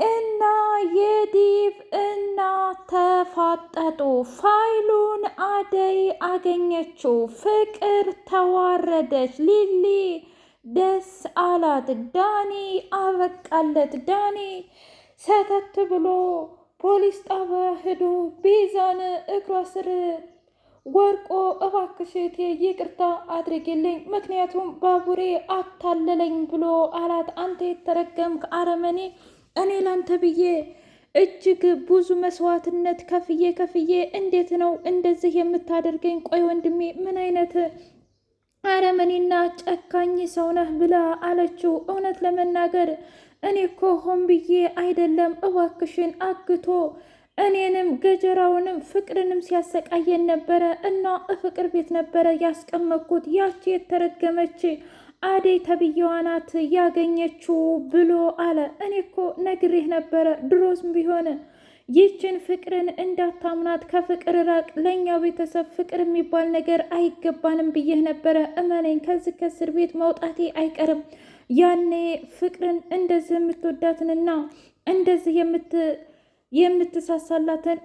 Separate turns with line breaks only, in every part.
እና የዲቭ እናት ተፋጠጡ። ፋይሉን አደይ አገኘችው። ፍቅር ተዋረደች። ሊሊ ደስ አላት። ዳኒ አበቃለት። ዳኒ ሰተት ብሎ ፖሊስ ጣቢያ ሄዶ ቤዛን እግሯ ስር ወርቆ እባክሽ እህቴ ይቅርታ አድርጊልኝ፣ ምክንያቱም ባቡሬ አታለለኝ ብሎ አላት። አንተ የተረገምክ አረመኔ፣ እኔ ላንተ ብዬ እጅግ ብዙ መስዋዕትነት ከፍዬ እንዴት ነው እንደዚህ የምታደርገኝ? ቆይ ወንድሜ ምን አይነት አረመኔና ጨካኝ ሰው ነህ ብላ አለችው። እውነት ለመናገር እኔ እኮ ሆን ብዬ አይደለም፣ እባክሽን አግቶ እኔንም ገጀራውንም ፍቅርንም ሲያሰቃየን ነበረ እና ፍቅር ቤት ነበረ ያስቀመጥኩት። ያቺ የተረገመች አደይ ተብዬዋ ናት ያገኘችው ብሎ አለ። እኔ እኮ ነግሬህ ነበረ፣ ድሮስም ቢሆን ይችን ፍቅርን እንዳታምናት፣ ከፍቅር ራቅ፣ ለእኛ ቤተሰብ ፍቅር የሚባል ነገር አይገባንም ብዬህ ነበረ። እመነኝ፣ ከዚህ ከእስር ቤት መውጣቴ አይቀርም። ያኔ ፍቅርን እንደዚህ የምትወዳትንና እንደዚህ የምትሳሳላትን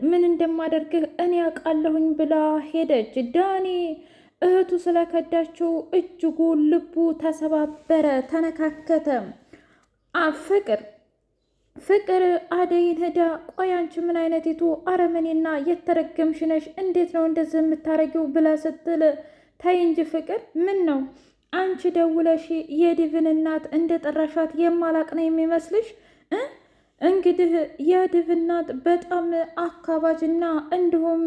ምን እንደማደርግህ እኔ ያውቃለሁኝ ብላ ሄደች። ዳኒ እህቱ ስለከዳችው እጅጉ ልቡ ተሰባበረ፣ ተነካከተ። ፍቅር አደይን ሄዳ ቆይ አንቺ ምን አይነቲቱ አረመኔና የተረገምሽ ነሽ? እንዴት ነው እንደዚህ የምታረጊው? ብላ ስትል ተይ እንጂ ፍቅር፣ ምን ነው አንቺ ደውለሽ የዲቭን እናት እንደ ጠራሻት የማላቅ ነው የሚመስልሽ? እንግዲህ የዲቭ እናት በጣም አካባጅና እንዲሁም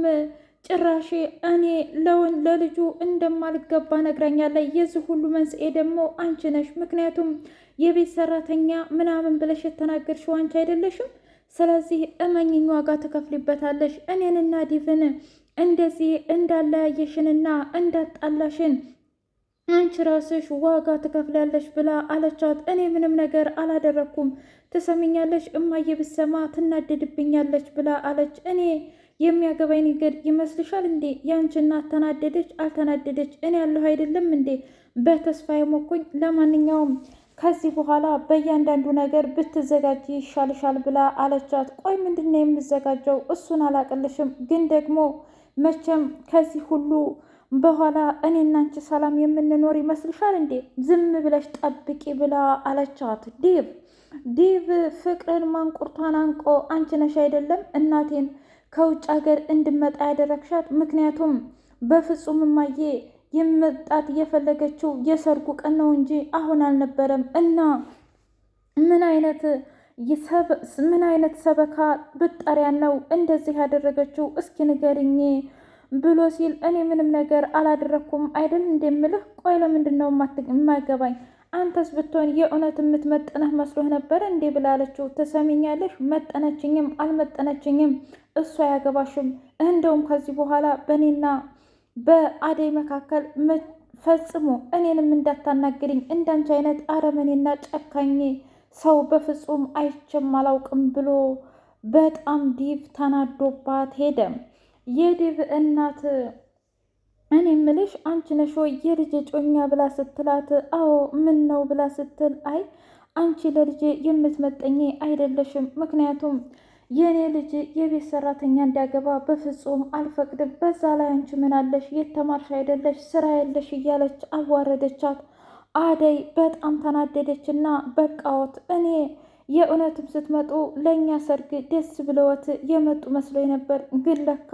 ጭራሽ እኔ ለልጁ እንደማልገባ ነግራኛለች። የዚህ ሁሉ መንስኤ ደግሞ አንቺ ነሽ። ምክንያቱም የቤት ሰራተኛ ምናምን ብለሽ የተናገርሽው አንቺ አይደለሽም? ስለዚህ እመኝኝ፣ ዋጋ ትከፍሊበታለሽ። እኔንና ዲቭን እንደዚህ እንዳለያየሽንና እንዳጣላሽን አንቺ ራስሽ ዋጋ ትከፍላለሽ ብላ አለቻት። እኔ ምንም ነገር አላደረኩም፣ ትሰሚኛለሽ? እማዬ ብትሰማ ትናደድብኛለች ብላ አለች። እኔ የሚያገባኝ ነገር ይመስልሻል እንዴ? ያንቺ እናት ተናደደች አልተናደደች እኔ ያለሁ አይደለም እንዴ? በተስፋ የሞኩኝ። ለማንኛውም ከዚህ በኋላ በእያንዳንዱ ነገር ብትዘጋጅ ይሻልሻል ብላ አለቻት። ቆይ ምንድን ነው የምዘጋጀው? እሱን አላቅልሽም፣ ግን ደግሞ መቼም ከዚህ ሁሉ በኋላ እኔ እና አንቺ ሰላም የምንኖር ይመስልሻል እንዴ? ዝም ብለሽ ጠብቂ ብላ አለቻት። ዲቭ ፍቅርን ማንቁርቷን አንቆ አንቺ ነሽ አይደለም እናቴን ከውጭ ሀገር እንድመጣ ያደረግሻት? ምክንያቱም በፍጹም እማዬ የመጣት የፈለገችው የሰርጉ ቀን ነው እንጂ አሁን አልነበረም። እና ምን አይነት ሰበካ ብጠሪያ ነው እንደዚህ ያደረገችው? እስኪ ንገሪኝ ብሎ ሲል እኔ ምንም ነገር አላደረኩም አይደል እንደምልህ። ቆይ ለምንድን ነው የማይገባኝ? አንተስ ብትሆን የእውነት የምትመጥነህ መስሎህ ነበር እንዴ ብላለችው። ትሰሚኛለሽ? መጠነችኝም አልመጠነችኝም እሱ አያገባሽም። እንደውም ከዚህ በኋላ በእኔና በአደይ መካከል ፈጽሞ እኔንም እንዳታናግሪኝ። እንዳንቺ አይነት አረመኔና ጨካኝ ሰው በፍጹም አይቼም አላውቅም ብሎ በጣም ዲቭ ተናዶባት ሄደ። የዲቭ እናት እኔ ምልሽ አንቺ ነሽ ወይ የልጄ ጮኛ ብላ ስትላት፣ አዎ ምን ነው ብላ ስትል፣ አይ አንቺ ለልጄ የምትመጠኝ አይደለሽም፣ ምክንያቱም የእኔ ልጅ የቤት ሰራተኛ እንዲያገባ በፍጹም አልፈቅድም። በዛ ላይ አንቺ ምን አለሽ? የተማርሽ አይደለሽ? ስራ ያለሽ እያለች አዋረደቻት። አደይ በጣም ተናደደችና በቃዎት እኔ የእውነትም ስትመጡ ለእኛ ሰርግ ደስ ብለወት የመጡ መስሎኝ ነበር፣ ግን ለካ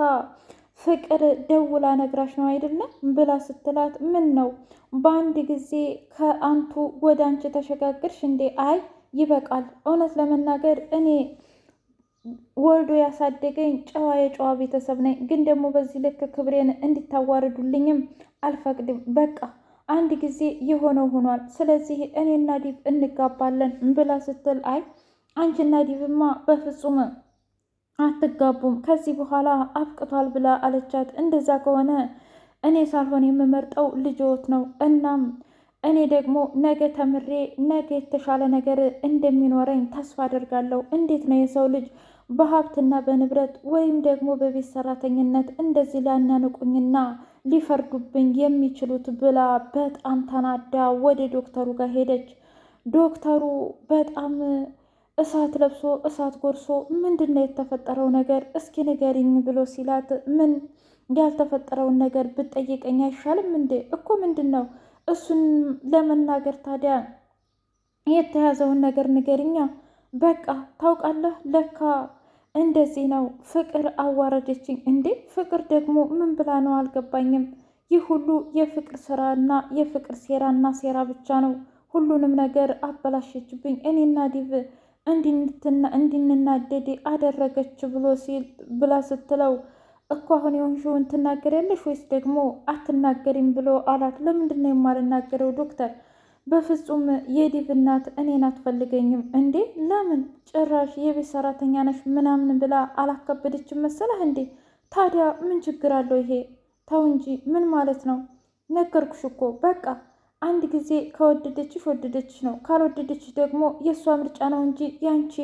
ፍቅር ደውላ ነግራሽ ነው አይደለም ብላ ስትላት፣ ምን ነው በአንድ ጊዜ ከአንቱ ወደ አንቺ ተሸጋግርሽ እንዴ? አይ ይበቃል። እውነት ለመናገር እኔ ወልዶ ያሳደገኝ ጨዋ የጨዋ ቤተሰብ ነኝ፣ ግን ደግሞ በዚህ ልክ ክብሬን እንዲታዋርዱልኝም አልፈቅድም። በቃ አንድ ጊዜ የሆነው ሆኗል። ስለዚህ እኔና ዲቭ እንጋባለን ብላ ስትል፣ አይ አንቺና ዲቭማ በፍጹም አትጋቡም፣ ከዚህ በኋላ አብቅቷል ብላ አለቻት። እንደዛ ከሆነ እኔ ሳልሆን የምመርጠው ልጅዎት ነው። እናም እኔ ደግሞ ነገ ተምሬ ነገ የተሻለ ነገር እንደሚኖረኝ ተስፋ አደርጋለሁ። እንዴት ነው የሰው ልጅ በሀብትና በንብረት ወይም ደግሞ በቤት ሰራተኝነት እንደዚህ ሊያናንቁኝና ሊፈርዱብኝ የሚችሉት ብላ በጣም ተናዳ ወደ ዶክተሩ ጋር ሄደች። ዶክተሩ በጣም እሳት ለብሶ እሳት ጎርሶ ምንድን ነው የተፈጠረው ነገር እስኪ ንገሪኝ ብሎ ሲላት ምን ያልተፈጠረውን ነገር ብትጠይቀኝ አይሻልም እንዴ? እኮ ምንድን ነው እሱን ለመናገር ታዲያ የተያዘውን ነገር ንገሪኛ። በቃ ታውቃለህ፣ ለካ እንደዚህ ነው ፍቅር አዋረደችኝ። እንዴ ፍቅር ደግሞ ምን ብላ ነው አልገባኝም። ይህ ሁሉ የፍቅር ስራና የፍቅር ሴራና ሴራ ብቻ ነው። ሁሉንም ነገር አበላሸችብኝ። እኔና ዲቭ እንድንናደድ አደረገች ብላ ስትለው እኮ አሁን የሆንሽውን ትናገሪያለሽ ወይስ ደግሞ አትናገሪም ብሎ አላት። ለምንድን ነው የማልናገረው ዶክተር? በፍጹም የዲቭ እናት እኔን አትፈልገኝም። እንዴ ለምን? ጭራሽ የቤት ሰራተኛ ነሽ ምናምን ብላ አላከበደችም መሰለህ እንዴ? ታዲያ ምን ችግር አለው ይሄ? ተው እንጂ ምን ማለት ነው? ነገርኩሽ እኮ በቃ አንድ ጊዜ ከወደደችሽ ወደደችሽ ነው፣ ካልወደደችሽ ደግሞ የእሷ ምርጫ ነው እንጂ ያንቺ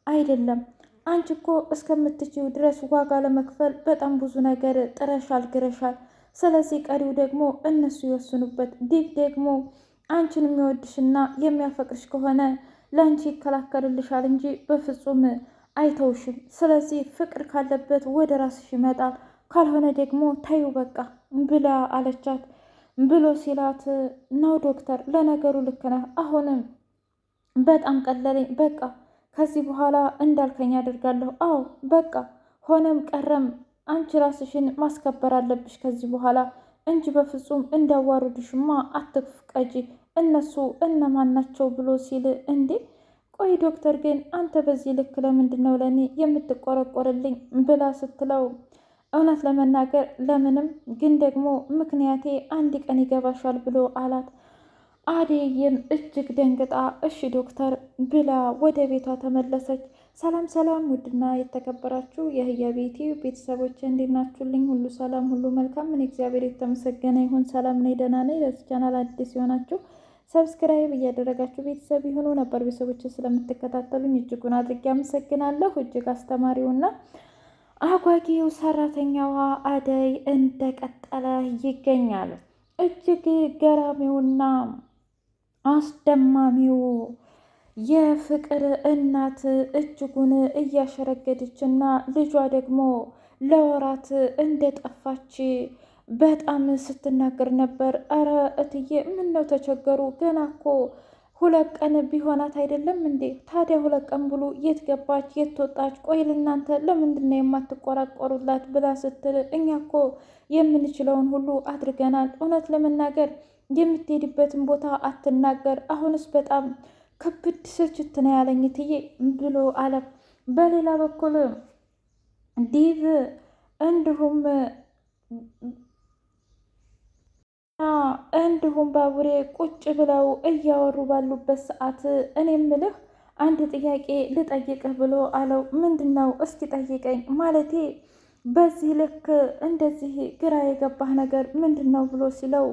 አይደለም። አንቺ እኮ እስከምትችይው ድረስ ዋጋ ለመክፈል በጣም ብዙ ነገር ጥረሻል፣ ግረሻል። ስለዚህ ቀሪው ደግሞ እነሱ ይወስኑበት። ዲቭ ደግሞ አንቺን የሚወድሽና የሚያፈቅርሽ ከሆነ ለአንቺ ይከላከልልሻል እንጂ በፍጹም አይተውሽም። ስለዚህ ፍቅር ካለበት ወደ ራስሽ ይመጣል፣ ካልሆነ ደግሞ ታዩ በቃ ብላ አለቻት። ብሎ ሲላት ነው ዶክተር፣ ለነገሩ ልክ ነህ። አሁንም በጣም ቀለለኝ። በቃ ከዚህ በኋላ እንዳልከኝ አደርጋለሁ። አዎ በቃ ሆነም ቀረም አንቺ ራስሽን ማስከበር አለብሽ ከዚህ በኋላ እንጂ በፍጹም እንዳዋሩድሽማ አትፍቀጂ። እነሱ እነማን ናቸው ብሎ ሲል እንዴ ቆይ ዶክተር ግን አንተ በዚህ ልክ ለምንድን ነው ለእኔ የምትቆረቆርልኝ ብላ ስትለው እውነት ለመናገር ለምንም፣ ግን ደግሞ ምክንያቴ አንድ ቀን ይገባሻል ብሎ አላት። አደይም እጅግ ደንግጣ እሺ ዶክተር ብላ ወደ ቤቷ ተመለሰች። ሰላም ሰላም! ውድና የተከበራችሁ የህያ ቤቴ ቤተሰቦች እንዴት ናችሁልኝ? ሁሉ ሰላም፣ ሁሉ መልካም። ምን እግዚአብሔር የተመሰገነ ይሁን። ሰላም ነኝ፣ ደህና ነኝ። ለዚህ ቻናል አዲስ የሆናችሁ ሰብስክራይብ እያደረጋችሁ ቤተሰብ የሆኑ ነበር ቤተሰቦች ስለምትከታተሉኝ እጅጉን አድርጌ አመሰግናለሁ። እጅግ አስተማሪውና አጓጊው ሰራተኛዋ አደይ እንደቀጠለ ይገኛል። እጅግ ገራሚውና አስደማሚው የፍቅር እናት እጅጉን እያሸረገደችና ልጇ ደግሞ ለወራት እንደጠፋች በጣም ስትናገር ነበር። አረ እትዬ ምን ነው ተቸገሩ? ገና እኮ 2 ቀን ቢሆናት አይደለም እንዴ? ታዲያ 2 ቀን ብሎ የት ገባች? የት ወጣች? ቆይ እናንተ ለምንድን ነው የማትቆራቆሩላት? ብላ ስትል እኛ እኮ የምንችለውን ሁሉ አድርገናል። እውነት ለመናገር የምትሄድበትን ቦታ አትናገር። አሁንስ በጣም ክብድ ስልችት ነው ያለኝ እትዬ ብሎ አለ። በሌላ በኩል ዲቭ እንዲሁም ባቡሬ ቁጭ ብለው እያወሩ ባሉበት ሰዓት እኔ ምልህ አንድ ጥያቄ ልጠይቅህ ብሎ አለው። ምንድን ነው? እስኪ ጠይቀኝ። ማለቴ በዚህ ልክ እንደዚህ ግራ የገባህ ነገር ምንድን ነው ብሎ ሲለው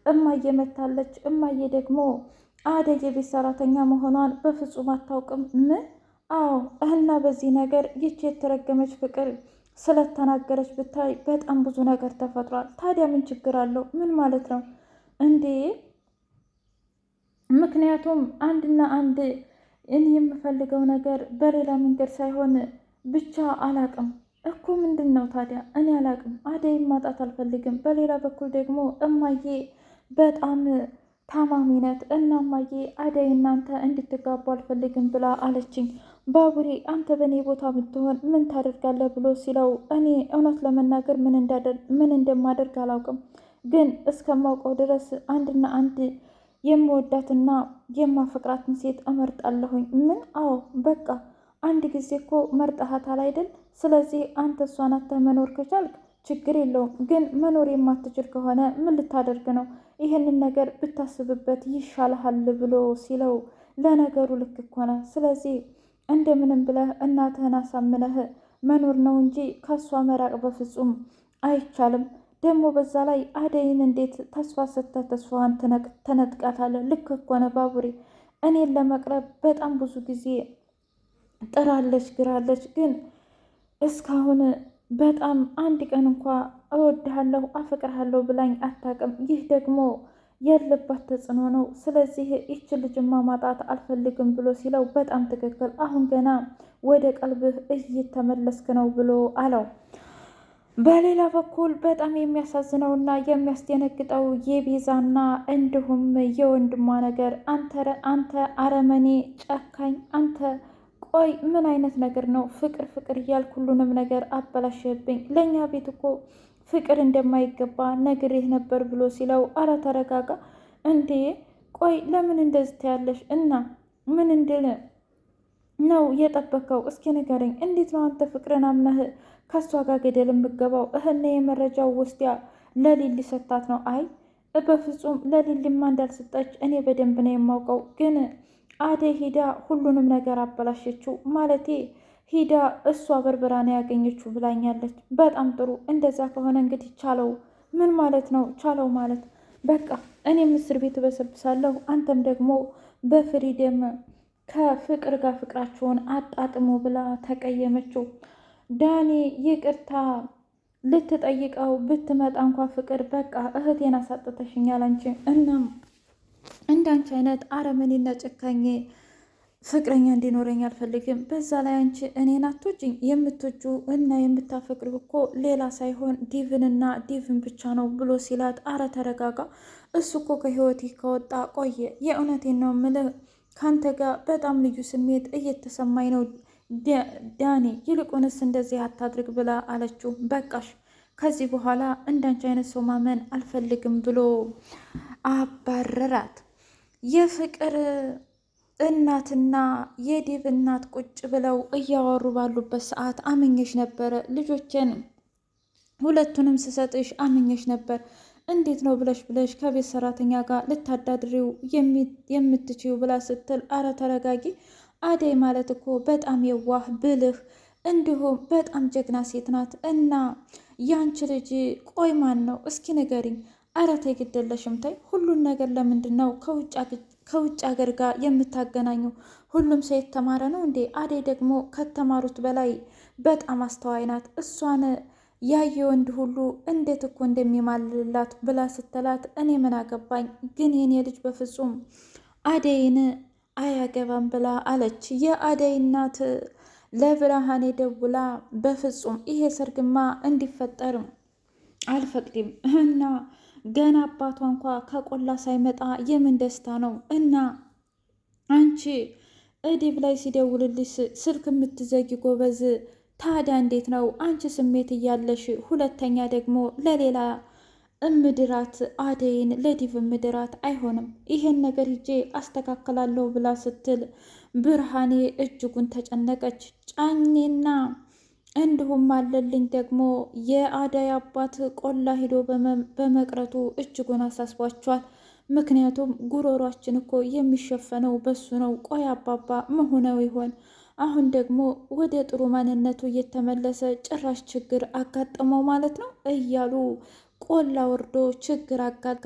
እማዬ መታለች። እማዬ ደግሞ አደይ የቤት ሰራተኛ መሆኗን በፍጹም አታውቅም። ምን? አዎ። እና በዚህ ነገር ይቺ የተረገመች ፍቅር ስለተናገረች ብታይ በጣም ብዙ ነገር ተፈጥሯል። ታዲያ ምን ችግር አለው? ምን ማለት ነው እንዴ? ምክንያቱም አንድና አንድ እኔ የምፈልገው ነገር በሌላ መንገድ ሳይሆን ብቻ አላቅም እኮ። ምንድን ነው ታዲያ? እኔ አላቅም። አደይም ማጣት አልፈልግም። በሌላ በኩል ደግሞ እማዬ በጣም ታማሚነት እና እማዬ አደይ እናንተ እንድትጋቡ አልፈልግም ብላ አለችኝ። ባቡሬ አንተ በእኔ ቦታ ብትሆን ምን ታደርጋለህ ብሎ ሲለው እኔ እውነት ለመናገር ምን እንደማደርግ አላውቅም፣ ግን እስከማውቀው ድረስ አንድና አንድ የምወዳትና የማፈቅራትን ሴት እመርጣለሁኝ። ምን? አዎ በቃ አንድ ጊዜ እኮ መርጠሃታል አይደል? ስለዚህ አንተ እሷን አተህ መኖር ከቻልክ ችግር የለውም፣ ግን መኖር የማትችል ከሆነ ምን ልታደርግ ነው? ይህንን ነገር ብታስብበት ይሻልሃል ብሎ ሲለው ለነገሩ ልክ እኮ ነህ። ስለዚህ እንደምንም ብለህ እናትህን አሳምነህ መኖር ነው እንጂ ከእሷ መራቅ በፍጹም አይቻልም። ደግሞ በዛ ላይ አደይን እንዴት ተስፋ ሰጥተህ ተስፋዋን ትነጥቃታለህ? ልክ እኮ ነህ ባቡሬ። እኔን ለመቅረብ በጣም ብዙ ጊዜ ጥራለች ግራለች፣ ግን እስካሁን በጣም አንድ ቀን እንኳ እወድሃለሁ አፈቅርሃለሁ ብላኝ አታውቅም። ይህ ደግሞ ያለባት ተጽዕኖ ነው። ስለዚህ ይች ልጅማ ማጣት አልፈልግም ብሎ ሲለው በጣም ትክክል፣ አሁን ገና ወደ ቀልብህ እየተመለስክ ነው ብሎ አለው። በሌላ በኩል በጣም የሚያሳዝነውና የሚያስደነግጠው የቤዛና እንዲሁም የወንድሟ ነገር፣ አንተ አረመኔ ጨካኝ፣ አንተ ቆይ ምን አይነት ነገር ነው? ፍቅር ፍቅር እያልክ ሁሉንም ነገር አበላሸብኝ። ለእኛ ቤት እኮ ፍቅር እንደማይገባ ነግሬህ ነበር ብሎ ሲለው፣ አረ ተረጋጋ እንዴ! ቆይ ለምን እንደዚህ ትያለሽ? እና ምን እንድል ነው የጠበከው? እስኪ ንገረኝ። እንዴት ነው አንተ ፍቅርን አምነህ ከእሷ ጋር ገደል የምገባው? እህነ የመረጃው ውስጥ ለሊሊ ሰታት ነው? አይ በፍጹም ለሊሊማ እንዳልሰጠች እኔ በደንብ ነው የማውቀው። ግን አደይ ሂዳ ሁሉንም ነገር አበላሸችው። ማለቴ ሂዳ እሷ በርበራ ነው ያገኘችው ብላኛለች። በጣም ጥሩ። እንደዛ ከሆነ እንግዲህ ቻለው። ምን ማለት ነው ቻለው ማለት? በቃ እኔም እስር ቤት እበሰብሳለሁ፣ አንተም ደግሞ በፍሪደም ከፍቅር ጋር ፍቅራቸውን አጣጥሞ ብላ ተቀየመችው። ዳኒ ይቅርታ ልትጠይቀው ብትመጣ እንኳ ፍቅር በቃ እህቴን አሳጥተሽኛል አንቺ። እናም እንዳንቺ አይነት አረመኔና ጨካኝ ፍቅረኛ እንዲኖረኝ አልፈልግም። በዛ ላይ አንቺ እኔን አትወጂኝ። የምትወጁ እና የምታፈቅር እኮ ሌላ ሳይሆን ዲቭንና ዲቭን ብቻ ነው ብሎ ሲላት፣ አረ ተረጋጋ። እሱ እኮ ከህይወቴ ከወጣ ቆየ። የእውነቴን ነው ምልህ፣ ካንተ ጋር በጣም ልዩ ስሜት እየተሰማኝ ነው ዳኒ። ይልቁንስ እንደዚህ አታድርግ ብላ አለችው። በቃሽ፣ ከዚህ በኋላ እንዳንቺ አይነት ሰው ማመን አልፈልግም ብሎ አባረራት። የፍቅር እናትና የዲቭ እናት ቁጭ ብለው እያወሩ ባሉበት ሰዓት አምኜሽ ነበረ፣ ልጆችን ሁለቱንም ስሰጥሽ አምኜሽ ነበር። እንዴት ነው ብለሽ ከቤት ሰራተኛ ጋር ልታዳድሪው የምትችይው ብላ ስትል፣ አረ ተረጋጊ። አደይ ማለት እኮ በጣም የዋህ ብልህ፣ እንዲሁም በጣም ጀግና ሴት ናት። እና ያንቺ ልጅ ቆይ ማን ነው እስኪ ንገሪኝ። አረ ተይ ግደለሽም ተይ። ሁሉን ነገር ለምንድን ነው ከውጭ ሀገር ጋር የምታገናኙ? ሁሉም ሰው የተማረ ነው እንዴ? አደይ ደግሞ ከተማሩት በላይ በጣም አስተዋይ ናት። እሷን ያየ ወንድ ሁሉ እንዴት እኮ እንደሚማልላት ብላ ስትላት፣ እኔ ምን አገባኝ፣ ግን የኔ ልጅ በፍጹም አደይን አያገባም ብላ አለች። የአደይ እናት ለብርሃኔ ደውላ በፍጹም ይሄ ሰርግማ እንዲፈጠር አልፈቅድም እና ገና አባቷ እንኳ ከቆላ ሳይመጣ የምን ደስታ ነው? እና አንቺ እዲብ ላይ ሲደውልልሽ ስልክ የምትዘጊ ጎበዝ፣ ታዲያ እንዴት ነው አንቺ ስሜት እያለሽ ሁለተኛ ደግሞ ለሌላ እምድራት አደይን ለዲቭ እምድራት? አይሆንም፣ ይሄን ነገር ሂጄ አስተካክላለሁ ብላ ስትል ብርሃኔ እጅጉን ተጨነቀች። ጫኔና እንዲሁም አለልኝ ደግሞ የአደይ አባት ቆላ ሂዶ በመቅረቱ እጅጉን አሳስቧቸዋል። ምክንያቱም ጉሮሯችን እኮ የሚሸፈነው በሱ ነው። ቆይ አባባ መሆነው ይሆን? አሁን ደግሞ ወደ ጥሩ ማንነቱ እየተመለሰ ጭራሽ ችግር አጋጠመው ማለት ነው እያሉ ቆላ ወርዶ ችግር አጋጋ